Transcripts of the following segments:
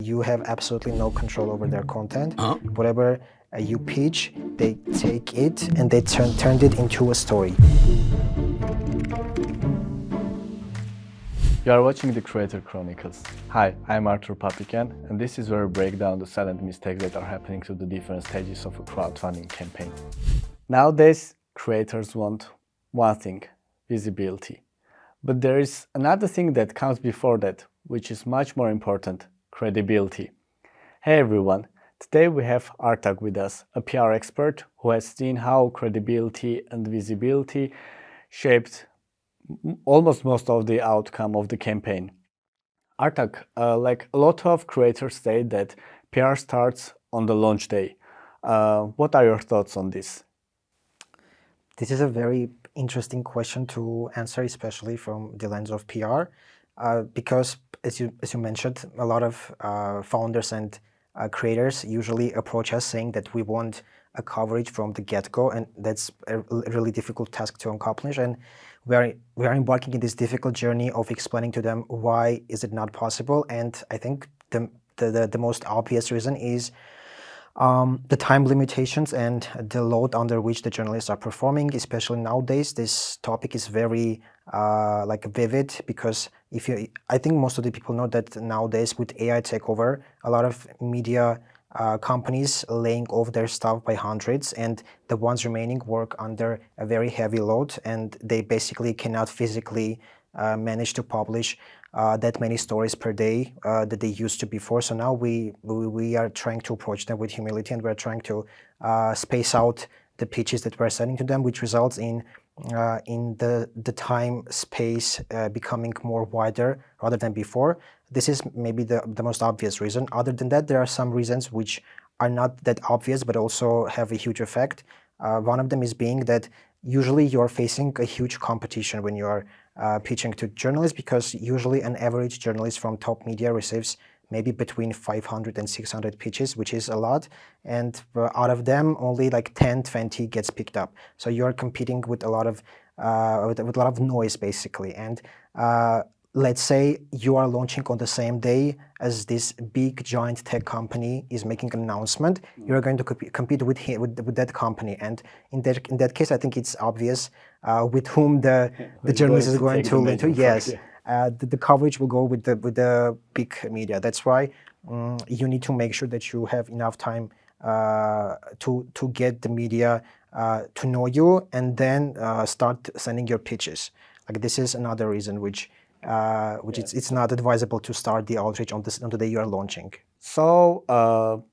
you have absolutely no control over their content. Uh-huh. Whatever you pitch, they take it and they turned it into a story. You are watching the Creator Chronicles. Hi, I'm Artak Mkrtichyan, and this is where we break down the silent mistakes that are happening to the different stages of a crowdfunding campaign. Nowadays, creators want one thing, visibility. But there is another thing that comes before that, which is much more important, credibility. Hey everyone, today we have Artak with us, a PR expert who has seen how credibility and visibility shaped almost most of the outcome of the campaign. Artak, like a lot of creators say that PR starts on the launch day. What are your thoughts on this? This is a very interesting question to answer, especially from the lens of PR, because as you mentioned, a lot of founders and creators usually approach us saying that we want a coverage from the get-go, and that's a really difficult task to accomplish. And we are embarking in this difficult journey of explaining to them why is it not possible. And I think the most obvious reason is the time limitations and the load under which the journalists are performing, especially nowadays. This topic is very vivid, because I think most of the people know that nowadays with AI takeover, a lot of media companies laying off their staff by hundreds, and the ones remaining work under a very heavy load, and they basically cannot physically manage to publish that many stories per day that they used to before. So now we are trying to approach them with humility, and we're trying to space out the pitches that we're sending to them, which results in the time space becoming more wider rather than before. This is maybe the most obvious reason. Other than that, there are some reasons which are not that obvious but also have a huge effect. One of them is being that usually you're facing a huge competition when you are pitching to journalists, because usually an average journalist from top media receives maybe between 500 and 600 pitches, which is a lot, and out of them only like 10-20 gets picked up. So you're competing with a lot of noise basically. And let's say you are launching on the same day as this big giant tech company is making an announcement. You're going to compete with that company, and in that case, I think it's obvious with whom the journalist is going to link to. Yes, the coverage will go with the big media. That's why you need to make sure that you have enough time to get the media to know you, and then start sending your pitches. Like, this is another reason which it's not advisable to start the outreach on the day you are launching. So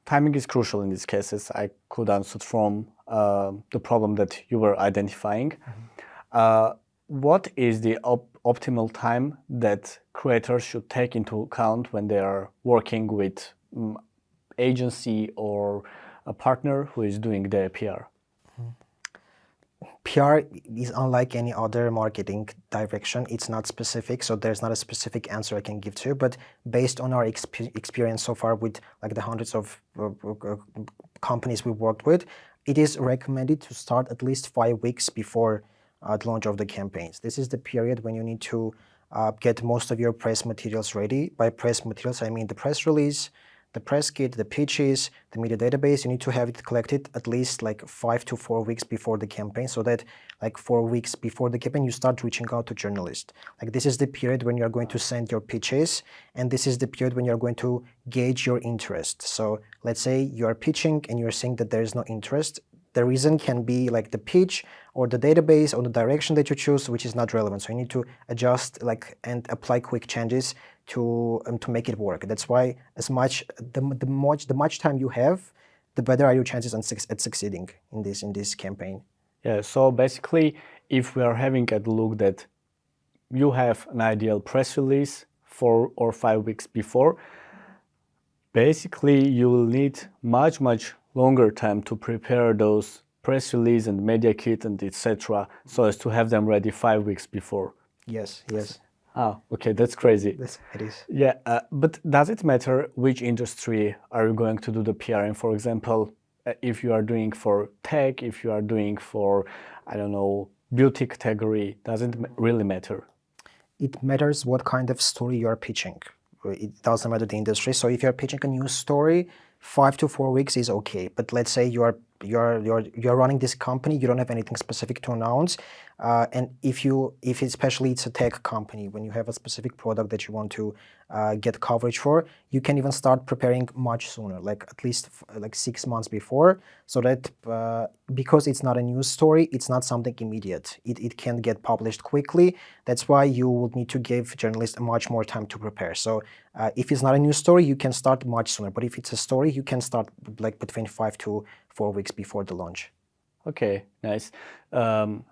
timing is crucial in these cases. I could answer from the problem that you were identifying. What is the optimal time that creators should take into account when they are working with agency or a partner who is doing their PR? PR is unlike any other marketing direction. It's not specific, so there's not a specific answer I can give to you. But based on our experience so far with like the hundreds of companies we worked with, it is recommended to start at least 5 weeks before the launch of the campaigns. This is the period when you need to get most of your press materials ready. By press materials, I mean the press release, the press kit, the pitches, the media database. You need to have it collected at least like 5 to 4 weeks before the campaign, so that like 4 weeks before the campaign, you start reaching out to journalists. Like, this is the period when you're going to send your pitches, and this is the period when you're going to gauge your interest. So let's say you are pitching and you're seeing that there is no interest. The reason can be like the pitch or the database or the direction that you choose, which is not relevant. So you need to adjust and apply quick changes to make it work. That's why the much time you have, the better are your chances at succeeding in this campaign. Yeah. So basically, if we are having a look that you have an ideal press release 4 or 5 weeks before, basically you will need much longer time to prepare those press release and media kit and etc., so as to have them ready 5 weeks before. Yes. Ah, okay, that's crazy. Yes, it is. Yeah, but does it matter which industry are you going to do the PR in? For example, if you are doing for tech, if you are doing for, I don't know, beauty category, does it really matter? It matters what kind of story you are pitching. it doesn't matter the industry. So if you're pitching a news story, 5 to 4 weeks is okay. But let's say you're running this company, you don't have anything specific to announce, and if especially it's a tech company, when you have a specific product that you want to get coverage for, you can even start preparing much sooner, like at least like 6 months before, so that because it's not a news story, it's not something immediate. It can get published quickly. That's why you would need to give journalists much more time to prepare. So if it's not a news story, you can start much sooner. But if it's a story, you can start like between 5 to 4 weeks before the launch. Okay, nice.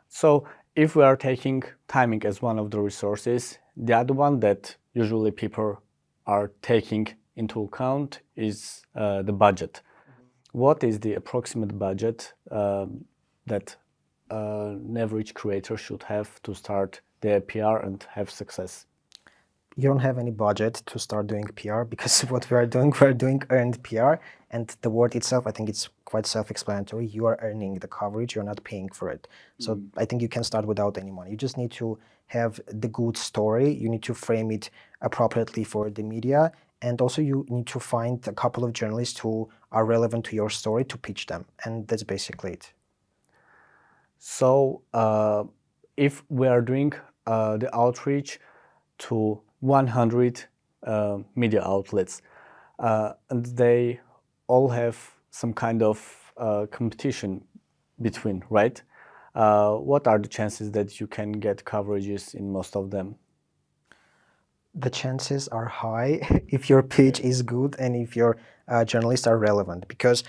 So if we are taking timing as one of the resources, the other one that usually people are taking into account is the budget. What is the approximate budget that an average creator should have to start their PR and have success? You don't have any budget to start doing PR because what we're doing earned PR, and the word itself, I think it's quite self-explanatory. You are earning the coverage, you're not paying for it. So I think you can start without any money. You just need to have the good story. You need to frame it appropriately for the media, and also you need to find a couple of journalists who are relevant to your story to pitch them, and that's basically it. So if we are doing the outreach to 100 media outlets, and they all have some kind of competition between, right? What are the chances that you can get coverages in most of them? The chances are high if your pitch is good and if your journalists are relevant, because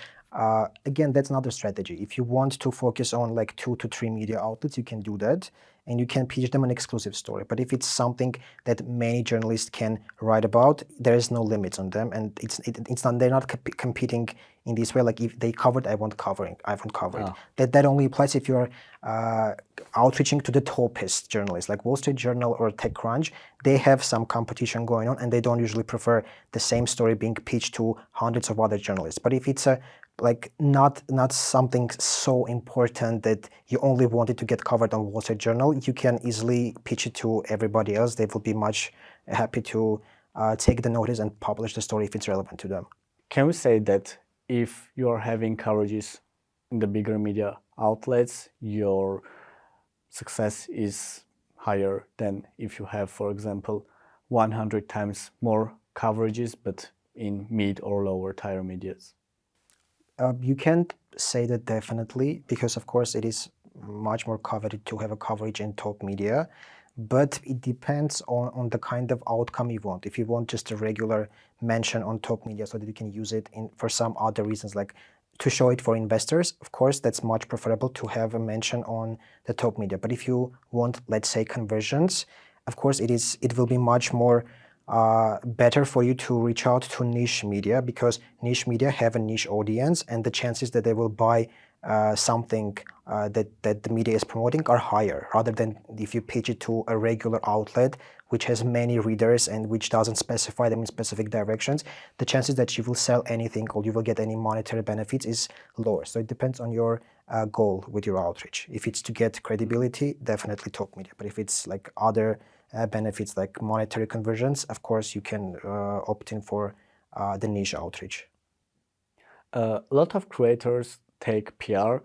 again, that's not the strategy. If you want to focus on like 2 to 3 media outlets, you can do that and you can pitch them an exclusive story. But if it's something that many journalists can write about, there is no limits on them, and it's not, they're not competing in this way. Like if they covered, I won't cover it. That only applies if you're outreaching to the topest journalists, like Wall Street Journal or TechCrunch. They have some competition going on, and they don't usually prefer the same story being pitched to hundreds of other journalists. But if it's like not something so important that you only wanted to get covered on Wall Street Journal, you can easily pitch it to everybody else. They will be much happy to take the notice and publish the story if it's relevant to them. Can we say that if you are having coverages in the bigger media outlets, your success is higher than if you have, for example, 100 times more coverages, but in mid or lower tier medias? You can't say that definitely, because of course it is much more coveted to have a coverage in top media, but it depends on the kind of outcome you want. If you want just a regular mention on top media so that you can use it for some other reasons, like to show it for investors, of course that's much preferable to have a mention on the top media. But if you want, let's say, conversions, of course it will be much more better for you to reach out to niche media, because niche media have a niche audience, and the chances that they will buy something that the media is promoting are higher, rather than if you pitch it to a regular outlet which has many readers and which doesn't specify them in specific directions. The chances that you will sell anything or you will get any monetary benefits is lower. So it depends on your goal with your outreach. If it's to get credibility, definitely top media. But if it's like other benefits like monetary conversions, of course you can opt in for the niche outreach. A lot of creators take PR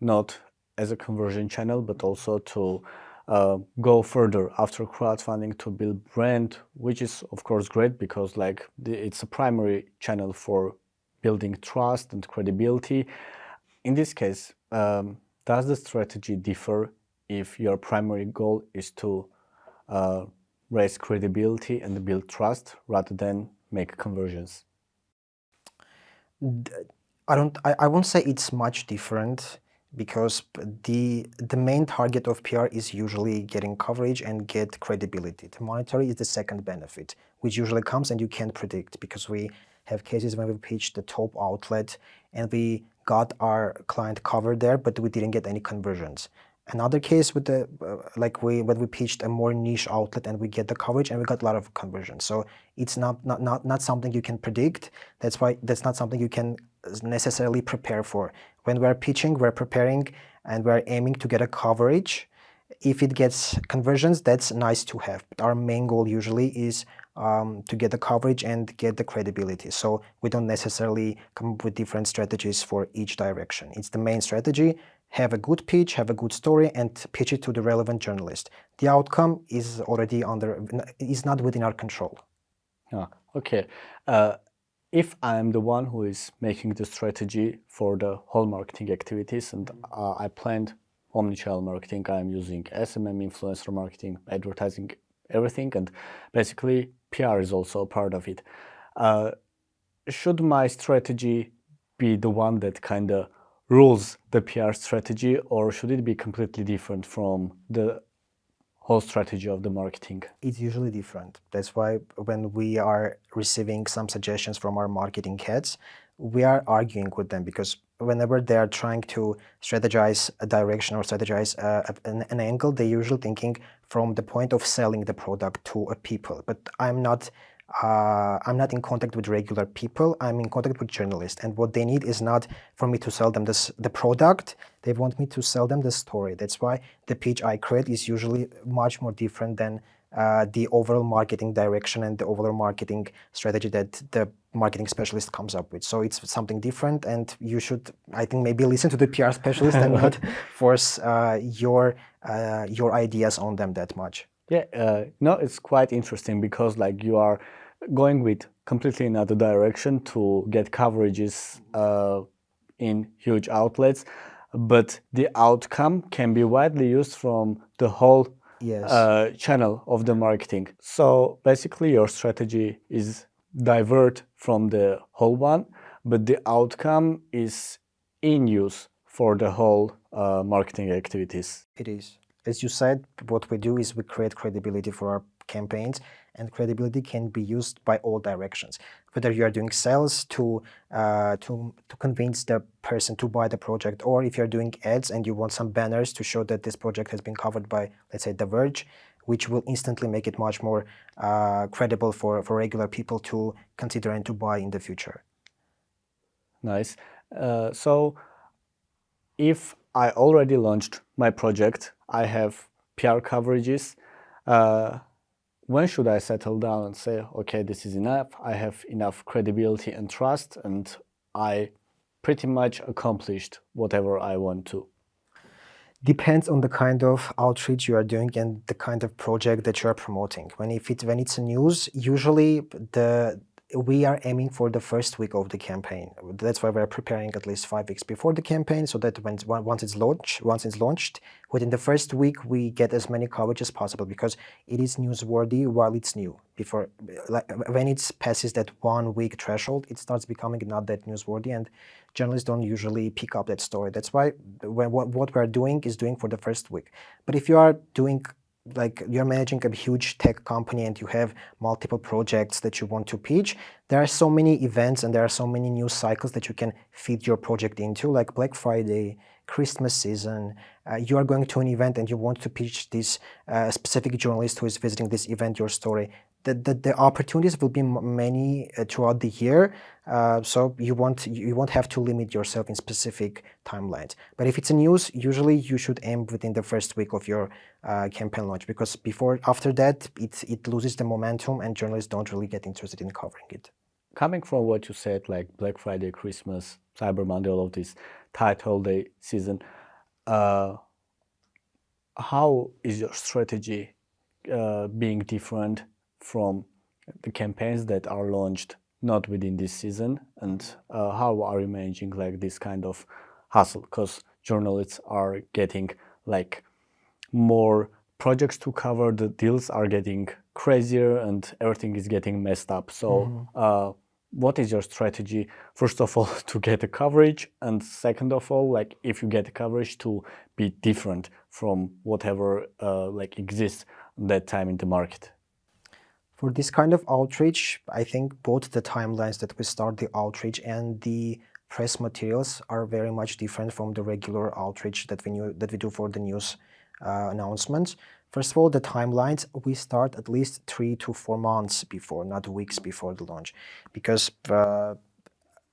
not as a conversion channel, but also to go further after crowdfunding to build brand, which is of course great because it's a primary channel for building trust and credibility. In this case, does the strategy differ if your primary goal is to raise credibility and build trust rather than make conversions? I won't say it's much different, because the main target of PR is usually getting coverage and get credibility. The monetary is the second benefit, which usually comes and you can't predict, because we have cases when we pitched the top outlet and we got our client covered there, but we didn't get any conversions. Another case with the when we pitched a more niche outlet and we get the coverage and we got a lot of conversions. So it's not something you can predict. That's why that's not something you can necessarily prepare for. When we're pitching, we're preparing and we're aiming to get a coverage. If it gets conversions, that's nice to have. But our main goal usually is to get the coverage and get the credibility. So we don't necessarily come up with different strategies for each direction. It's the main strategy: have a good pitch, have a good story, and pitch it to the relevant journalist. The outcome is is not within our control. Okay. If I'm the one who is making the strategy for the whole marketing activities and I planned omnichannel marketing, I'm using SMM, influencer marketing, advertising, everything, and basically PR is also a part of it. Should my strategy be the one that kind of rules the PR strategy, or should it be completely different from the whole strategy of the marketing? It's usually different. That's why when we are receiving some suggestions from our marketing heads, we are arguing with them, because whenever they are trying to strategize a direction or strategize an angle, they're usually thinking from the point of selling the product to a people. But I'm not in contact with regular people. I'm in contact with journalists, and what they need is not for me to sell them the product. They want me to sell them the story. That's why the pitch I create is usually much more different than the overall marketing direction and the overall marketing strategy that the marketing specialist comes up with. So it's something different, and you should, I think, maybe listen to the PR specialist and not force your ideas on them that much. Yeah, no, it's quite interesting because like you are going with completely another direction to get coverages in huge outlets, but the outcome can be widely used from the whole Yes. channel of the marketing. So basically your strategy is divert from the whole one, but the outcome is in use for the whole marketing activities. It is. As you said, what we do is we create credibility for our campaigns, and credibility can be used by all directions. Whether you are doing sales to convince the person to buy the project, or if you're doing ads and you want some banners to show that this project has been covered by, let's say, The Verge, which will instantly make it much more credible for regular people to consider and to buy in the future. Nice. So if I already launched my project, I have PR coverages. When should I settle down and say, okay, this is enough, I have enough credibility and trust, and I pretty much accomplished whatever I want to? Depends on the kind of outreach you are doing and the kind of project that you are promoting. When it's a news, usually we are aiming for the first week of the campaign. That's why we're preparing at least 5 weeks before the campaign, so that once it's launched, within the first week we get as many coverage as possible, because it is newsworthy while it's new. When it passes that 1 week threshold, it starts becoming not that newsworthy, and journalists don't usually pick up that story. That's why what we're doing is doing for the first week. But if you are doing, like, you're managing a huge tech company and you have multiple projects that you want to pitch, there are so many events and there are so many news cycles that you can feed your project into, like Black Friday, Christmas season. You are going to an event and you want to pitch this specific journalist who is visiting this event your story. The opportunities will be many throughout the year, so you won't have to limit yourself in specific timelines. But if it's a news, usually you should aim within the first week of your campaign launch, because after that it loses the momentum and journalists don't really get interested in covering it. Coming from what you said, like Black Friday, Christmas, Cyber Monday, all of this tight holiday season, how is your strategy being different from the campaigns that are launched not within this season, and how are you managing like this kind of hustle? Because journalists are getting like more projects to cover, the deals are getting crazier, and everything is getting messed up. So what is your strategy, first of all, to get the coverage, and second of all, like if you get the coverage, to be different from whatever like exists at that time in the market? For this kind of outreach, I think both the timelines that we start the outreach and the press materials are very much different from the regular outreach that we do for the news announcements. First of all, the timelines, we start at least 3 to 4 months before, not weeks before the launch, because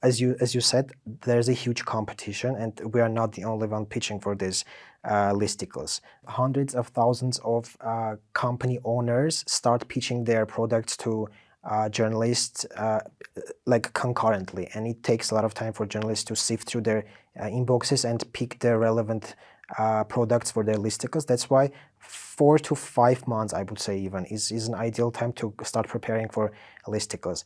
as you said, there's a huge competition, and we are not the only one pitching for this. listicles. Hundreds of thousands of company owners start pitching their products to journalists like concurrently, and it takes a lot of time for journalists to sift through their inboxes and pick the relevant products for their listicles. That's why 4 to 5 months, I would say even, is an ideal time to start preparing for listicles.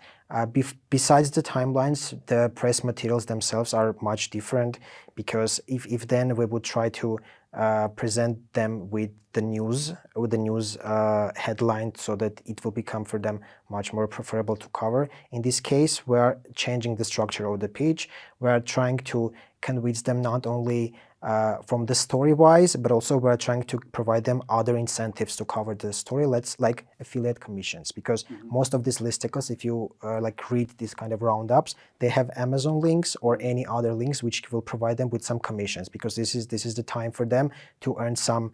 Besides the timelines, the press materials themselves are much different, because if then we would try to present them with the news headline, so that it will become for them much more preferable to cover. In this case, we are changing the structure of the page. We are trying to convince them not only from the story wise, but also we're trying to provide them other incentives to cover the story, like affiliate commissions, because most of these listicles, if you like read these kind of roundups, they have Amazon links or any other links which will provide them with some commissions, because this is the time for them to earn some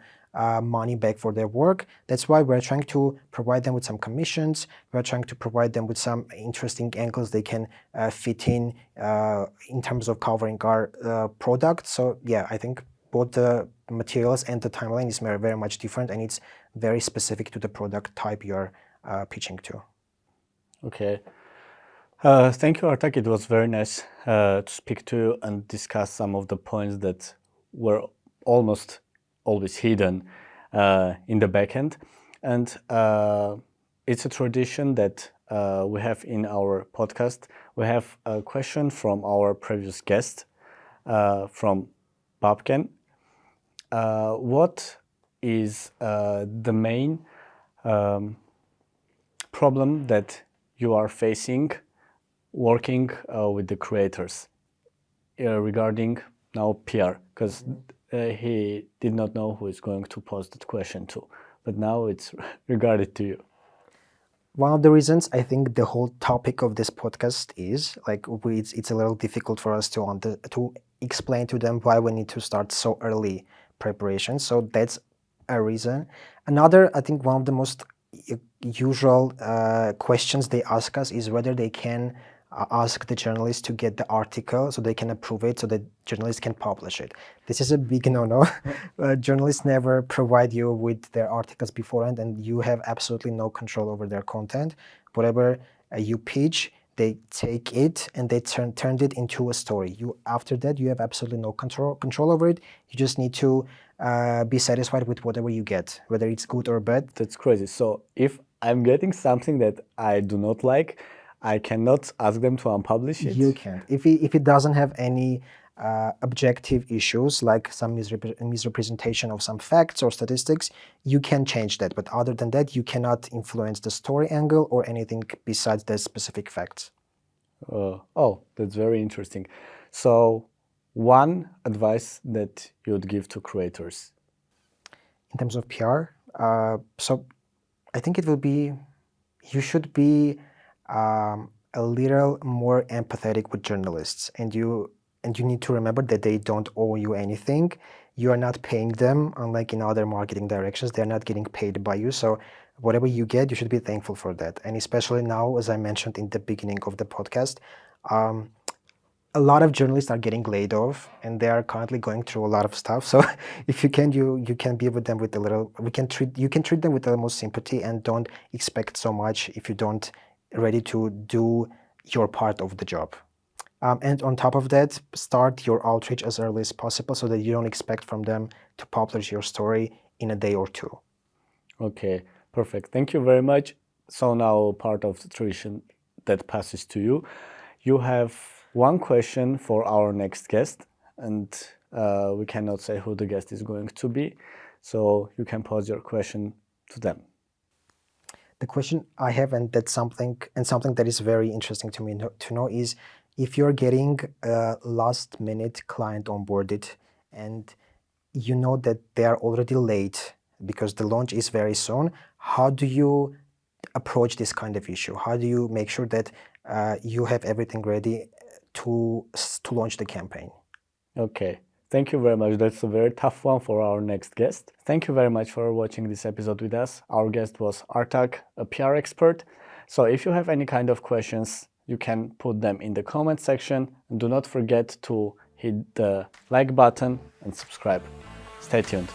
money back for their work. That's why we're trying to provide them with some commissions. We're trying to provide them with some interesting angles they can fit in terms of covering our product. So yeah, I think both the materials and the timeline is very, very much different, and it's very specific to the product type you're pitching to. Okay. Thank you, Artak. It was very nice to speak to you and discuss some of the points that were almost always hidden in the backend. And it's a tradition that we have in our podcast. We have a question from our previous guest, from Babken. What is the main problem that you are facing working with the creators regarding now PR? Because he did not know who is going to pose that question to, but now it's regarded to you. One of the reasons I think the whole topic of this podcast is like it's a little difficult for us to explain to them why we need to start so early preparation. So that's a reason. Another, I think one of the most usual questions they ask us is whether they can ask the journalist to get the article so they can approve it, so that journalists can publish it. This is a big no-no. Journalists never provide you with their articles beforehand, and you have absolutely no control over their content. Whatever you pitch, they take it and they turned it into a story. After that, you have absolutely no control over it. You just need to be satisfied with whatever you get, whether it's good or bad. That's crazy. So if I'm getting something that I do not like, I cannot ask them to unpublish it? You can't. If it doesn't have any objective issues, like some misrepresentation of some facts or statistics, you can change that. But other than that, you cannot influence the story angle or anything besides the specific facts. Oh, that's very interesting. So one advice that you would give to creators? In terms of PR, so I think it will be, you should be a little more empathetic with journalists, and you need to remember that they don't owe you anything. You are not paying them, unlike in other marketing directions. They're not getting paid by you. So whatever you get, you should be thankful for that. And especially now, as I mentioned in the beginning of the podcast, a lot of journalists are getting laid off, and they are currently going through a lot of stuff. So if you can, you can be with them with a little. You can treat them with the most sympathy, and don't expect so much if you don't ready to do your part of the job. And on top of that, start your outreach as early as possible, so that you don't expect from them to publish your story in a day or two. Okay, perfect. Thank you very much. So now part of the tradition that passes to you. You have one question for our next guest, and we cannot say who the guest is going to be. So you can pose your question to them. The question I have, and something that is very interesting to me to know, is if you're getting a last minute client onboarded and you know that they are already late because the launch is very soon, how do you approach this kind of issue? How do you make sure that you have everything ready to launch the campaign? Okay. Thank you very much. That's a very tough one for our next guest. Thank you very much for watching this episode with us. Our guest was Artak, a PR expert. So if you have any kind of questions, you can put them in the comment section. And do not forget to hit the like button and subscribe. Stay tuned.